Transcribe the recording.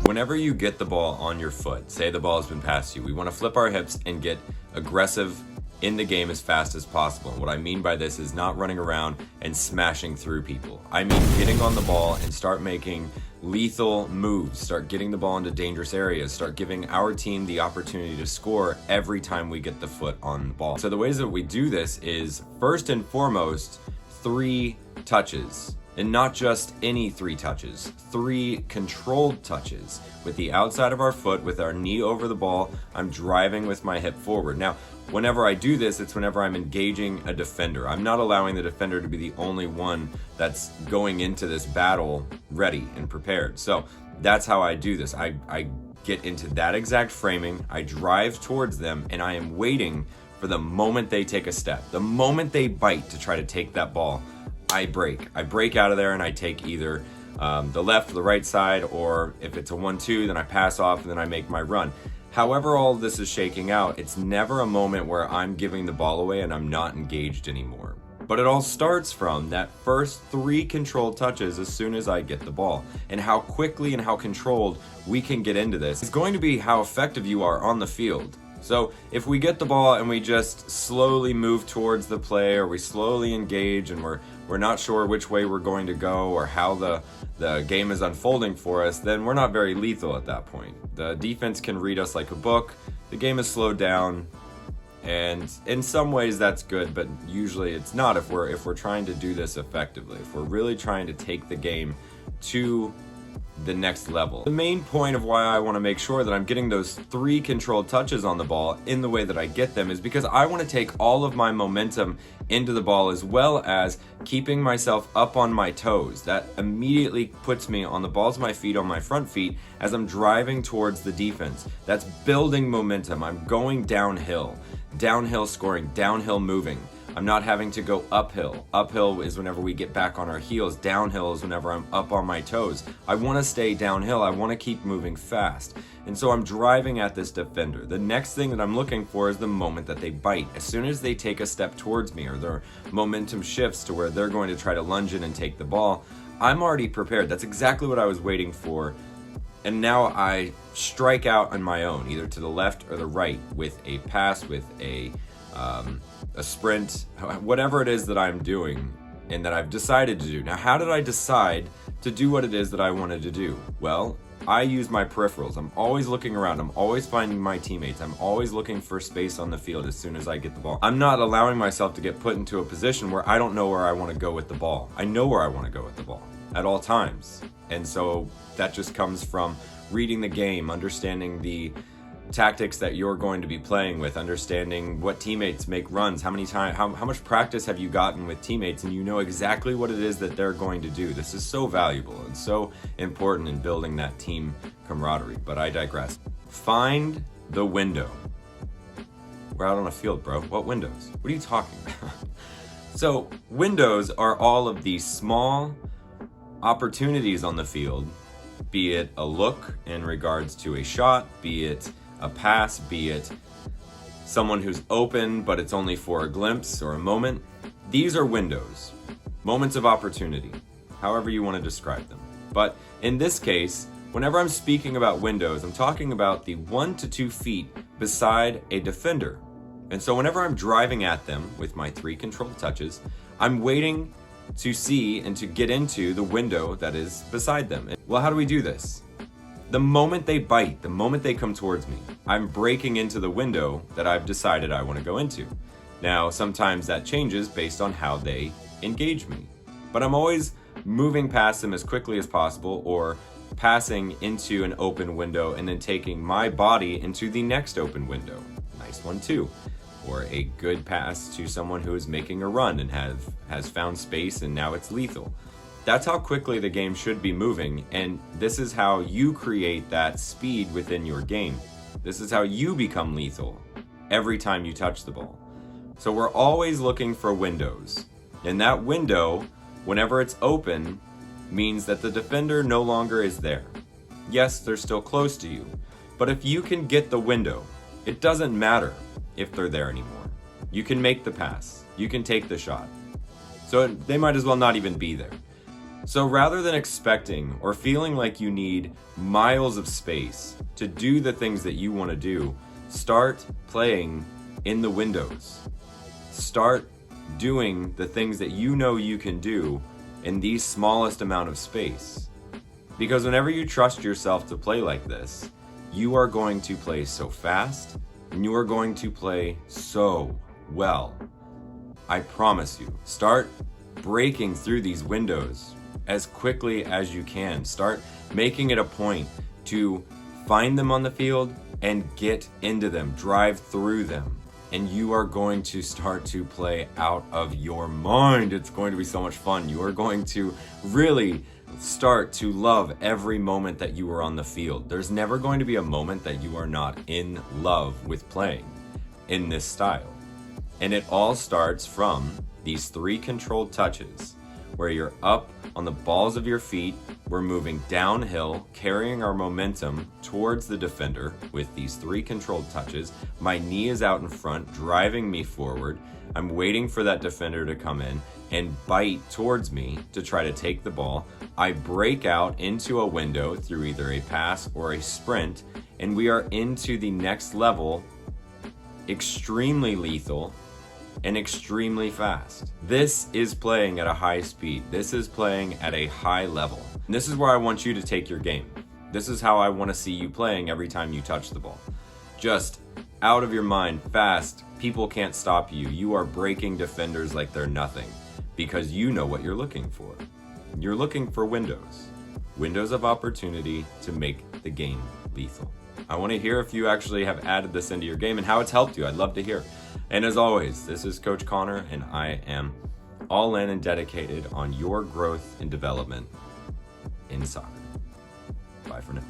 Whenever you get the ball on your foot, say the ball has been passed to you, we want to flip our hips and get aggressive in the game as fast as possible. And what I mean by this is not running around and smashing through people. I mean getting on the ball and start making lethal moves, start getting the ball into dangerous areas, start giving our team the opportunity to score every time we get the foot on the ball. So the ways that we do this is, first and foremost, 3 touches. And not just any 3 touches, 3 controlled touches. With the outside of our foot, with our knee over the ball, I'm driving with my hip forward. Now, whenever I do this, it's whenever I'm engaging a defender. I'm not allowing the defender to be the only one that's going into this battle ready and prepared. So that's how I do this. I get into that exact framing, I drive towards them, and I am waiting for the moment they take a step. The moment they bite to try to take that ball, I break out of there and I take either the left or the right side, or if it's a 1-2, then I pass off and then I make my run. However all of this is shaking out, it's never a moment where I'm giving the ball away and I'm not engaged anymore. But it all starts from that first 3 controlled touches as soon as I get the ball. And how quickly and how controlled we can get into this is going to be how effective you are on the field. So if we get the ball and we just slowly move towards the play, or we slowly engage and we're not sure which way we're going to go or how the game is unfolding for us, then we're not very lethal at that point. The defense can read us like a book. The game is slowed down, and in some ways that's good, but usually it's not if we're trying to do this effectively. If we're really trying to take the game to the next level. The main point of why I want to make sure that I'm getting those 3 controlled touches on the ball in the way that I get them is because I want to take all of my momentum into the ball, as well as keeping myself up on my toes. That immediately puts me on the balls of my feet, on my front feet, as I'm driving towards the defense. That's building momentum. I'm going downhill scoring, downhill moving. I'm not having to go uphill. Uphill is whenever we get back on our heels. Downhill is whenever I'm up on my toes. I want to stay downhill. I want to keep moving fast. And so I'm driving at this defender. The next thing that I'm looking for is the moment that they bite. As soon as they take a step towards me, or their momentum shifts to where they're going to try to lunge in and take the ball, I'm already prepared. That's exactly what I was waiting for. And now I strike out on my own, either to the left or the right, with a pass, with a sprint, whatever it is that I'm doing and that I've decided to do. Now, how did I decide to do what it is that I wanted to do? Well, I use my peripherals. I'm always looking around. I'm always finding my teammates. I'm always looking for space on the field as soon as I get the ball. I'm not allowing myself to get put into a position where I don't know where I want to go with the ball. I know where I want to go with the ball at all times. And so that just comes from reading the game, understanding the tactics that you're going to be playing with, understanding what teammates make runs, how much practice have you gotten with teammates, and you know exactly what it is that they're going to do. This is so valuable and so important in building that team camaraderie, but I digress. Find the window. We're out on a field, bro. What windows? What are you talking about? So windows are all of these small opportunities on the field, be it a look in regards to a shot, be it a pass, be it someone who's open but it's only for a glimpse or a moment. These are windows, moments of opportunity, however you want to describe them. But in this case, whenever I'm speaking about windows, I'm talking about the 1 to 2 feet beside a defender. And so whenever I'm driving at them with my 3 controlled touches, I'm waiting to see and to get into the window that is beside them. Well, how do we do this? The moment they bite, the moment they come towards me, I'm breaking into the window that I've decided I want to go into. Now, sometimes that changes based on how they engage me, but I'm always moving past them as quickly as possible, or passing into an open window and then taking my body into the next open window. Nice one too. Or a good pass to someone who is making a run and has found space and now it's lethal. That's how quickly the game should be moving, and this is how you create that speed within your game. This is how you become lethal every time you touch the ball. So we're always looking for windows, and that window, whenever it's open, means that the defender no longer is there. Yes, they're still close to you, but if you can get the window, it doesn't matter if they're there anymore. You can make the pass, you can take the shot. So they might as well not even be there. So rather than expecting or feeling like you need miles of space to do the things that you want to do, start playing in the windows. Start doing the things that you know you can do in the smallest amount of space. Because whenever you trust yourself to play like this, you are going to play so fast and you are going to play so well. I promise you. Start breaking through these windows as quickly as you can. Start making it a point to find them on the field and get into them, drive through them. And you are going to start to play out of your mind. It's going to be so much fun. You are going to really start to love every moment that you are on the field. There's never going to be a moment that you are not in love with playing in this style. And it all starts from these 3 controlled touches where you're up on the balls of your feet. We're moving downhill, carrying our momentum towards the defender with these 3 controlled touches. My knee is out in front, driving me forward. I'm waiting for that defender to come in and bite towards me to try to take the ball. I break out into a window through either a pass or a sprint, and we are into the next level, extremely lethal and extremely fast. This is playing at a high speed. This is playing at a high level. And this is where I want you to take your game. This is how I want to see you playing every time you touch the ball. Just out of your mind, fast. People can't stop you. You are breaking defenders like they're nothing because you know what you're looking for. You're looking for windows of opportunity to make the game lethal. I want to hear if you actually have added this into your game and how it's helped you. I'd love to hear. And as always, this is Coach Connor, and I am all in and dedicated on your growth and development in soccer. Bye for now.